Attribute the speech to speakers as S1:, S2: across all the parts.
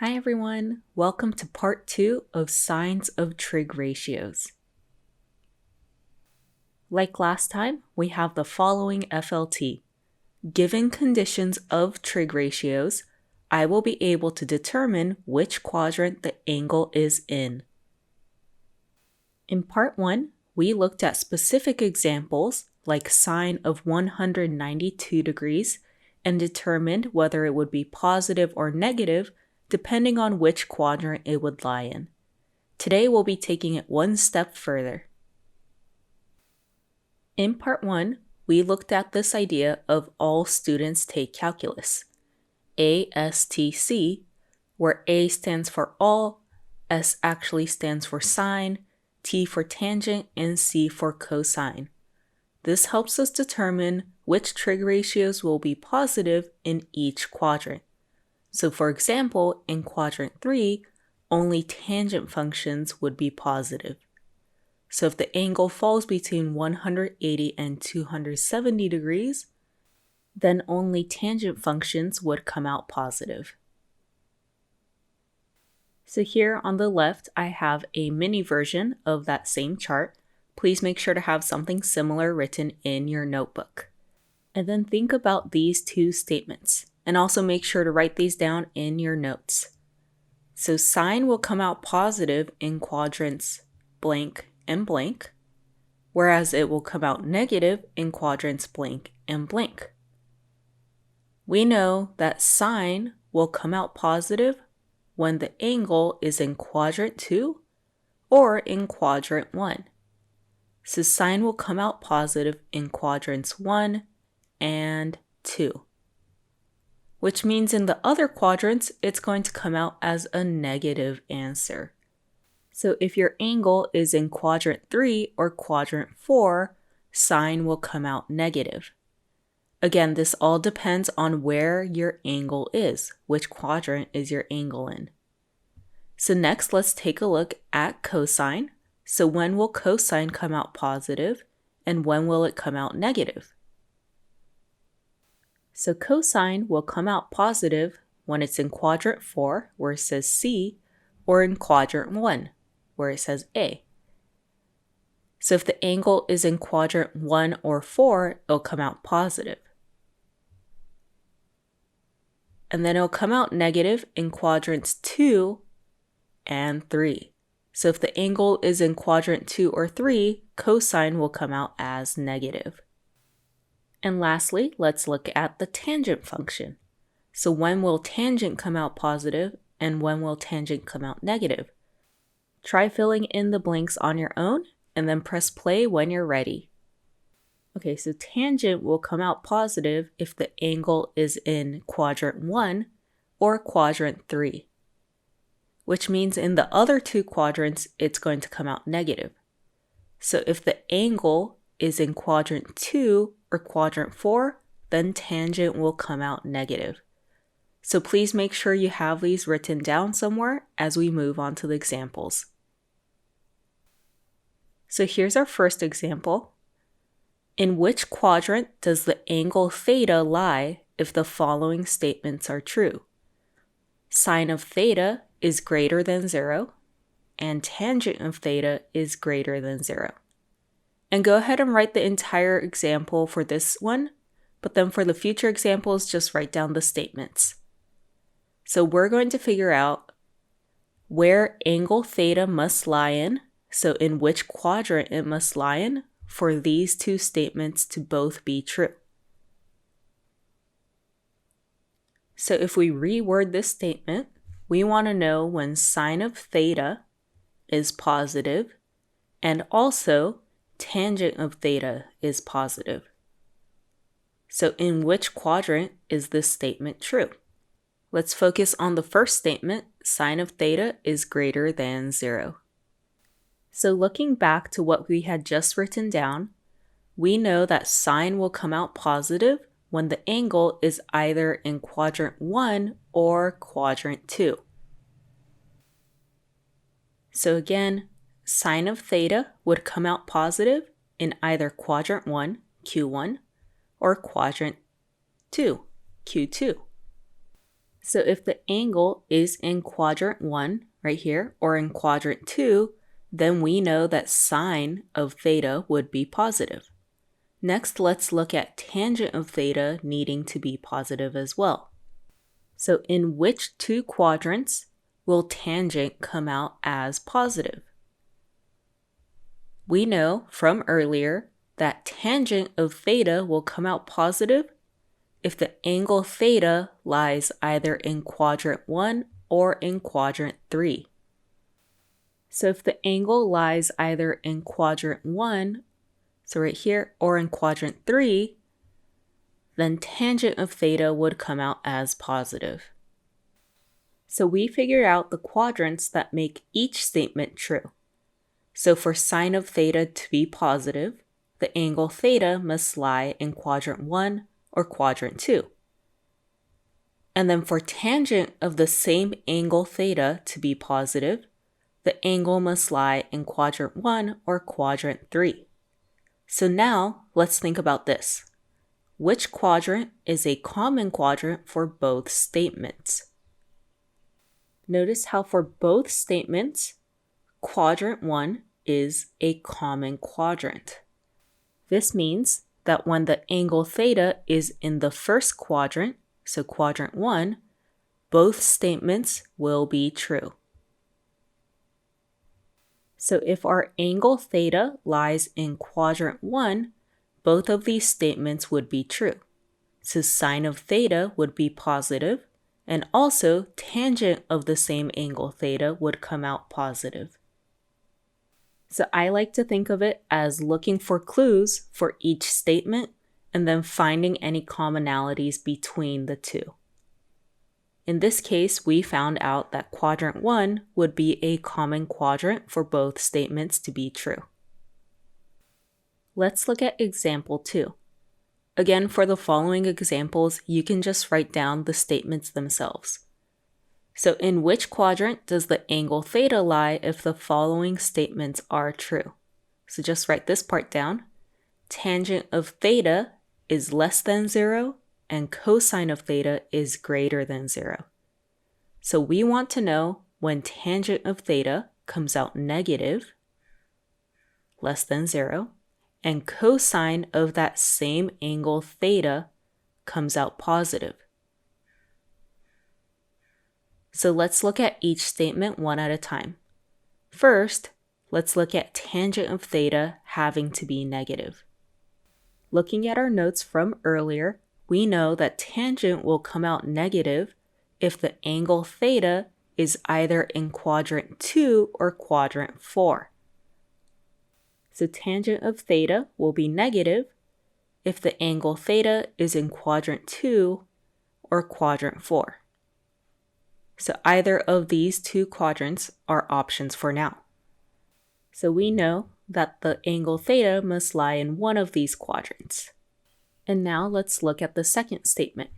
S1: Hi everyone, welcome to part 2 of Signs of Trig Ratios. Like last time, we have the following FLT. Given conditions of trig ratios, I will be able to determine which quadrant the angle is in. In part 1, we looked at specific examples like sine of 192 degrees and determined whether it would be positive or negative depending on which quadrant it would lie in. Today we'll be taking it one step further. In part 1, we looked at this idea of all students take calculus, ASTC, where A stands for all, S actually stands for sine, T for tangent, and C for cosine. This helps us determine which trig ratios will be positive in each quadrant. So for example, in quadrant 3, only tangent functions would be positive. So if the angle falls between 180 and 270 degrees, then only tangent functions would come out positive. So here on the left, I have a mini version of that same chart. Please make sure to have something similar written in your notebook. And then think about these two statements. And also make sure to write these down in your notes. So sine will come out positive in quadrants blank and blank, whereas it will come out negative in quadrants blank and blank. We know that sine will come out positive when the angle is in quadrant 2 or in quadrant 1. So sine will come out positive in quadrants 1 and 2. Which means in the other quadrants, it's going to come out as a negative answer. So if your angle is in quadrant 3 or quadrant 4, sine will come out negative. Again, this all depends on where your angle is, which quadrant is your angle in. So next, let's take a look at cosine. So when will cosine come out positive, and when will it come out negative? So cosine will come out positive when it's in quadrant 4, where it says C, or in quadrant 1, where it says A. So if the angle is in quadrant 1 or 4, it'll come out positive. And then it'll come out negative in quadrants 2 and 3. So if the angle is in quadrant 2 or 3, cosine will come out as negative. And lastly, let's look at the tangent function. So when will tangent come out positive and when will tangent come out negative? Try filling in the blanks on your own and then press play when you're ready. Okay, so tangent will come out positive if the angle is in quadrant 1 or quadrant 3, which means in the other two quadrants, it's going to come out negative. So if the angle is in quadrant 2 or quadrant 4, then tangent will come out negative. So please make sure you have these written down somewhere as we move on to the examples. So here's our first example. In which quadrant does the angle theta lie if the following statements are true? Sine of theta is greater than 0, and tangent of theta is greater than 0. And go ahead and write the entire example for this one, but then for the future examples, just write down the statements. So we're going to figure out where angle theta must lie in, so in which quadrant it must lie in for these two statements to both be true. So if we reword this statement, we want to know when sine of theta is positive and also tangent of theta is positive. So in which quadrant is this statement true? Let's focus on the first statement, sine of theta is greater than 0. So looking back to what we had just written down, we know that sine will come out positive when the angle is either in quadrant 1 or quadrant 2. So again, sine of theta would come out positive in either quadrant 1, Q1, or quadrant 2, Q2. So if the angle is in quadrant 1 right here or in quadrant 2, then we know that sine of theta would be positive. Next, let's look at tangent of theta needing to be positive as well. So in which two quadrants will tangent come out as positive? We know from earlier that tangent of theta will come out positive if the angle theta lies either in quadrant 1 or in quadrant 3. So if the angle lies either in quadrant 1, so right here, or in quadrant 3, then tangent of theta would come out as positive. So we figured out the quadrants that make each statement true. So for sine of theta to be positive, the angle theta must lie in quadrant 1 or quadrant 2. And then for tangent of the same angle theta to be positive, the angle must lie in quadrant 1 or quadrant 3. So now let's think about this. Which quadrant is a common quadrant for both statements? Notice how for both statements, quadrant 1 is a common quadrant. This means that when the angle theta is in the first quadrant, so quadrant 1, both statements will be true. So if our angle theta lies in quadrant 1, both of these statements would be true. So sine of theta would be positive, and also tangent of the same angle theta would come out positive. So I like to think of it as looking for clues for each statement and then finding any commonalities between the two. In this case, we found out that quadrant 1 would be a common quadrant for both statements to be true. Let's look at example 2. Again, for the following examples, you can just write down the statements themselves. So in which quadrant does the angle theta lie if the following statements are true? So just write this part down. Tangent of theta is less than 0 and cosine of theta is greater than 0. So we want to know when tangent of theta comes out negative, less than 0, and cosine of that same angle theta comes out positive. So let's look at each statement one at a time. First, let's look at tangent of theta having to be negative. Looking at our notes from earlier, we know that tangent will come out negative if the angle theta is either in quadrant 2 or quadrant 4. So tangent of theta will be negative if the angle theta is in quadrant 2 or quadrant 4. So either of these two quadrants are options for now. So we know that the angle theta must lie in one of these quadrants. And now let's look at the second statement.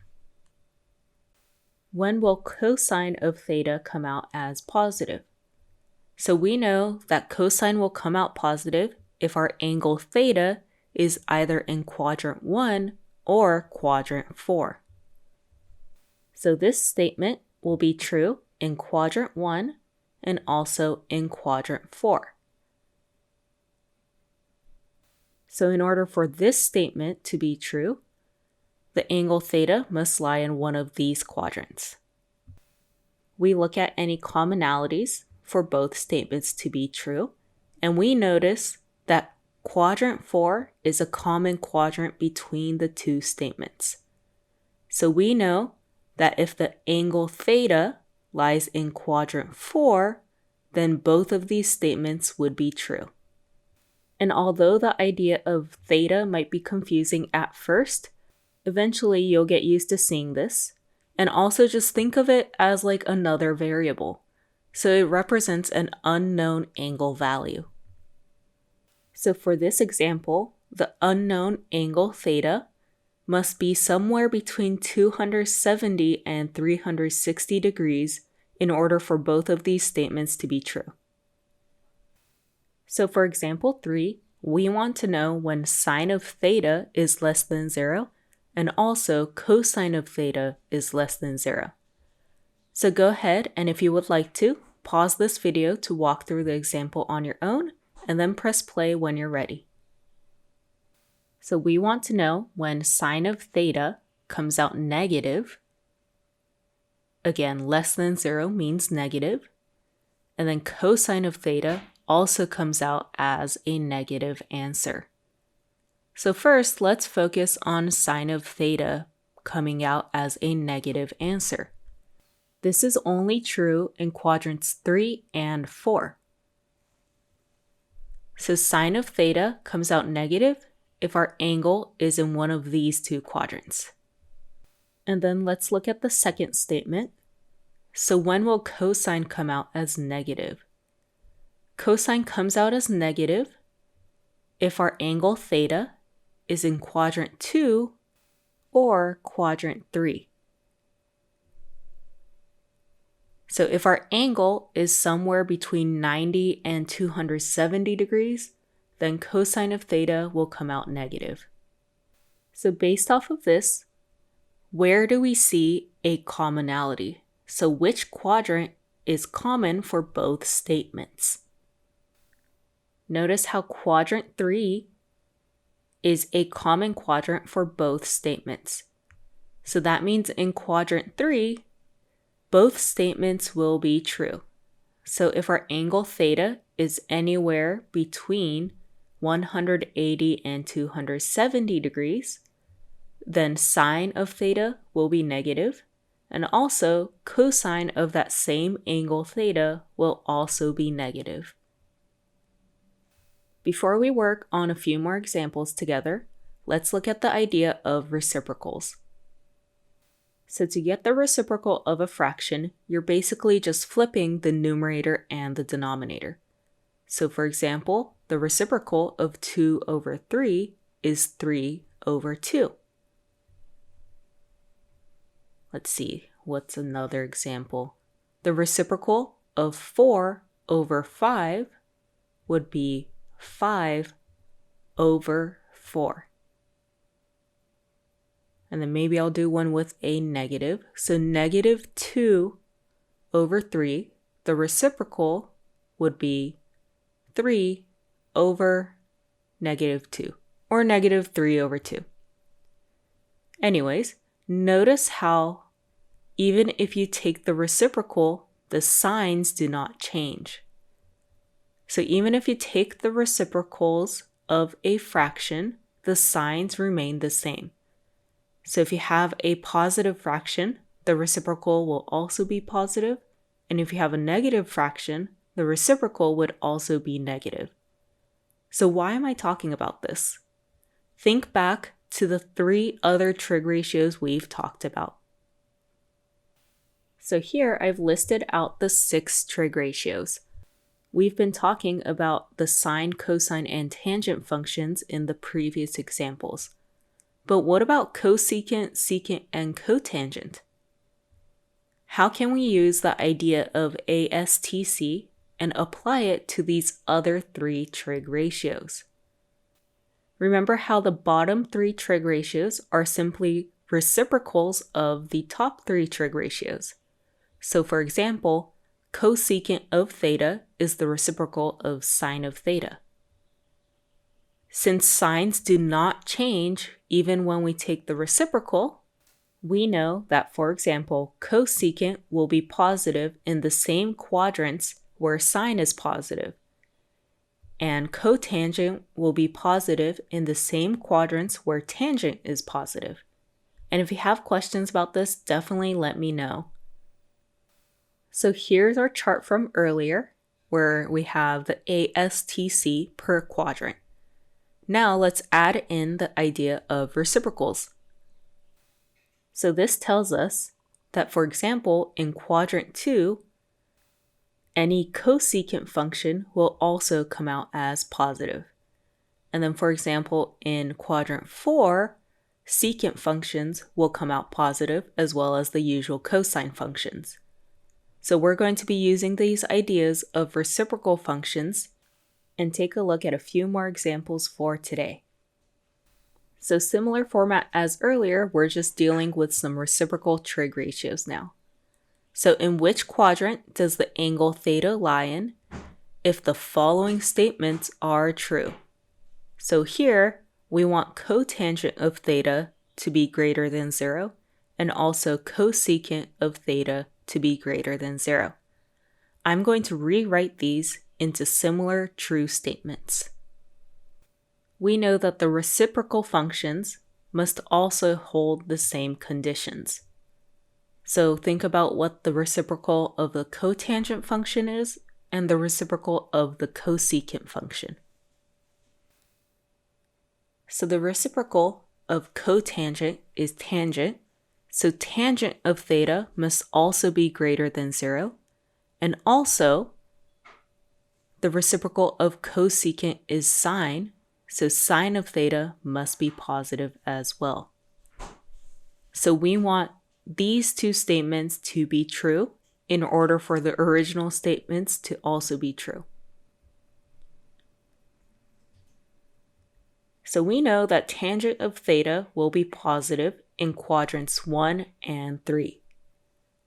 S1: When will cosine of theta come out as positive? So we know that cosine will come out positive if our angle theta is either in quadrant 1 or quadrant 4. So this statement will be true in quadrant 1 and also in quadrant 4. So in order for this statement to be true, the angle theta must lie in one of these quadrants. We look at any commonalities for both statements to be true, and we notice that quadrant 4 is a common quadrant between the two statements. So we know that if the angle theta lies in quadrant 4, then both of these statements would be true. And although the idea of theta might be confusing at first, eventually you'll get used to seeing this, and also just think of it as like another variable. So it represents an unknown angle value. So for this example, the unknown angle theta must be somewhere between 270 and 360 degrees in order for both of these statements to be true. So for example 3, we want to know when sine of theta is less than 0 and also cosine of theta is less than 0. So go ahead, and if you would like to, pause this video to walk through the example on your own, and then press play when you're ready. So we want to know when sine of theta comes out negative. Again, less than 0 means negative. And then cosine of theta also comes out as a negative answer. So first, let's focus on sine of theta coming out as a negative answer. This is only true in quadrants 3 and 4. So sine of theta comes out negative if our angle is in one of these two quadrants. And then let's look at the second statement. So when will cosine come out as negative? Cosine comes out as negative if our angle theta is in quadrant 2 or quadrant 3. So if our angle is somewhere between 90 and 270 degrees, then cosine of theta will come out negative. So based off of this, where do we see a commonality? So which quadrant is common for both statements? Notice how quadrant 3 is a common quadrant for both statements. So that means in quadrant 3, both statements will be true. So if our angle theta is anywhere between 180 and 270 degrees, then sine of theta will be negative, and also cosine of that same angle theta will also be negative. Before we work on a few more examples together, let's look at the idea of reciprocals. So to get the reciprocal of a fraction, you're basically just flipping the numerator and the denominator. So for example, the reciprocal of 2 over 3 is 3 over 2. Let's see, what's another example? The reciprocal of 4 over 5 would be 5 over 4. And then maybe I'll do one with a negative. So negative 2 over 3, the reciprocal would be 3 over negative 2, or negative 3 over 2. Anyways, notice how even if you take the reciprocal, the signs do not change. So even if you take the reciprocals of a fraction, the signs remain the same. So if you have a positive fraction, the reciprocal will also be positive. And if you have a negative fraction, the reciprocal would also be negative. So why am I talking about this? Think back to the 3 other trig ratios we've talked about. So here I've listed out the 6 trig ratios. We've been talking about the sine, cosine, and tangent functions in the previous examples. But what about cosecant, secant, and cotangent? How can we use the idea of ASTC and apply it to these other 3 trig ratios? Remember how the bottom 3 trig ratios are simply reciprocals of the top 3 trig ratios. So for example, cosecant of theta is the reciprocal of sine of theta. Since signs do not change even when we take the reciprocal, we know that, for example, cosecant will be positive in the same quadrants where sine is positive, and cotangent will be positive in the same quadrants where tangent is positive. And if you have questions about this, definitely let me know. So here's our chart from earlier, where we have the ASTC per quadrant. Now let's add in the idea of reciprocals. So this tells us that, for example, in quadrant 2, any cosecant function will also come out as positive. And then, for example, in quadrant 4, secant functions will come out positive, as well as the usual cosine functions. So we're going to be using these ideas of reciprocal functions and take a look at a few more examples for today. So similar format as earlier, we're just dealing with some reciprocal trig ratios now. So in which quadrant does the angle theta lie in if the following statements are true? So here, we want cotangent of theta to be greater than 0, and also cosecant of theta to be greater than 0. I'm going to rewrite these into similar true statements. We know that the reciprocal functions must also hold the same conditions. So think about what the reciprocal of the cotangent function is and the reciprocal of the cosecant function. So the reciprocal of cotangent is tangent, so tangent of theta must also be greater than 0, and also the reciprocal of cosecant is sine, so sine of theta must be positive as well. So we want these two statements to be true in order for the original statements to also be true. So we know that tangent of theta will be positive in quadrants 1 and 3.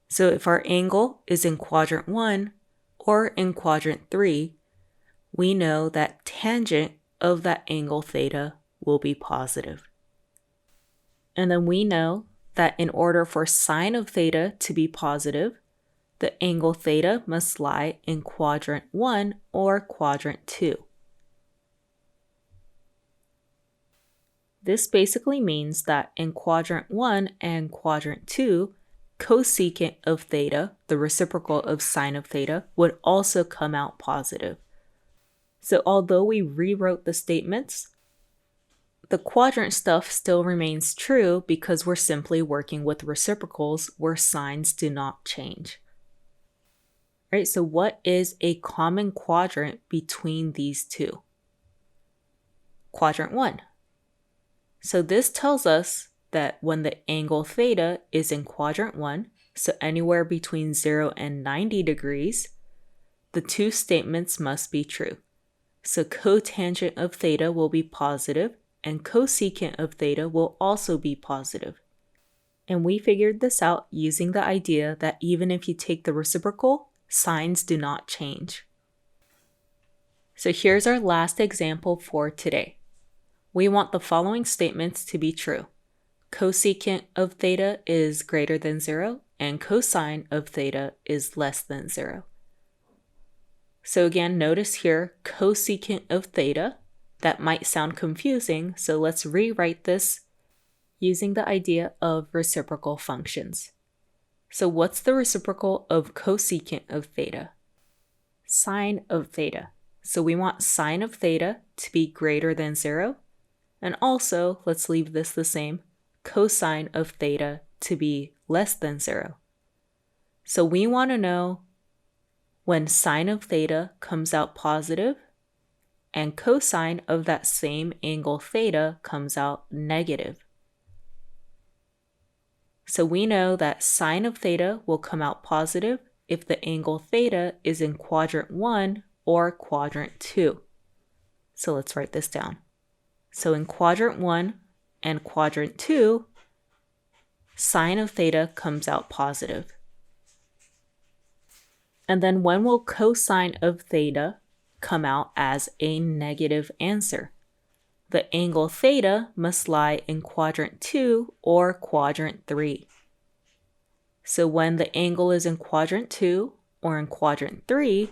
S1: So if our angle is in quadrant 1 or in quadrant 3, we know that tangent of that angle theta will be positive. And then we know that in order for sine of theta to be positive, the angle theta must lie in quadrant 1 or quadrant 2. This basically means that in quadrant 1 and quadrant 2, cosecant of theta, the reciprocal of sine of theta, would also come out positive. So although we rewrote the statements, the quadrant stuff still remains true because we're simply working with reciprocals where signs do not change. Right, so what is a common quadrant between these two? Quadrant 1. So this tells us that when the angle theta is in quadrant 1, so anywhere between 0 and 90 degrees, the two statements must be true. So cotangent of theta will be positive, and cosecant of theta will also be positive. And we figured this out using the idea that even if you take the reciprocal, signs do not change. So here's our last example for today. We want the following statements to be true. Cosecant of theta is greater than 0, and cosine of theta is less than 0. So again, notice here, cosecant of theta. That might sound confusing, so let's rewrite this using the idea of reciprocal functions. So what's the reciprocal of cosecant of theta? Sine of theta. So we want sine of theta to be greater than 0. And also, let's leave this the same, cosine of theta to be less than 0. So we want to know when sine of theta comes out positive and cosine of that same angle theta comes out negative. So we know that sine of theta will come out positive if the angle theta is in quadrant 1 or quadrant 2. So let's write this down. So in quadrant 1 and quadrant 2, sine of theta comes out positive. And then when will cosine of theta come out as a negative answer? The angle theta must lie in quadrant 2 or quadrant 3. So when the angle is in quadrant 2 or in quadrant 3,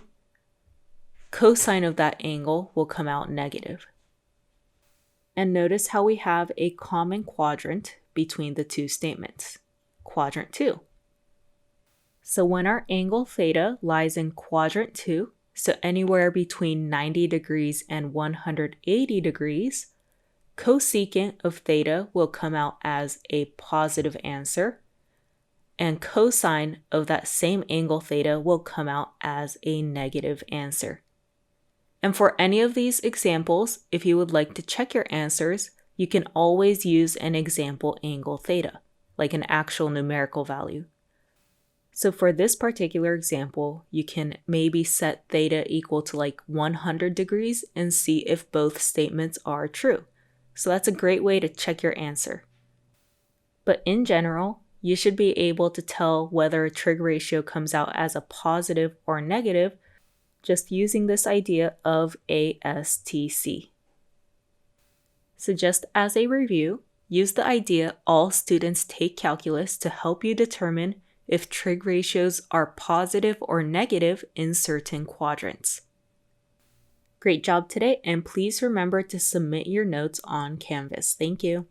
S1: cosine of that angle will come out negative. And notice how we have a common quadrant between the two statements, quadrant 2. So when our angle theta lies in quadrant 2, so anywhere between 90 degrees and 180 degrees, cosecant of theta will come out as a positive answer, and cosine of that same angle theta will come out as a negative answer. And for any of these examples, if you would like to check your answers, you can always use an example angle theta, like an actual numerical value. So for this particular example, you can maybe set theta equal to like 100 degrees and see if both statements are true. So that's a great way to check your answer. But in general, you should be able to tell whether a trig ratio comes out as a positive or negative just using this idea of ASTC. So just as a review, use the idea all students take calculus to help you determine if trig ratios are positive or negative in certain quadrants. Great job today, and please remember to submit your notes on Canvas. Thank you.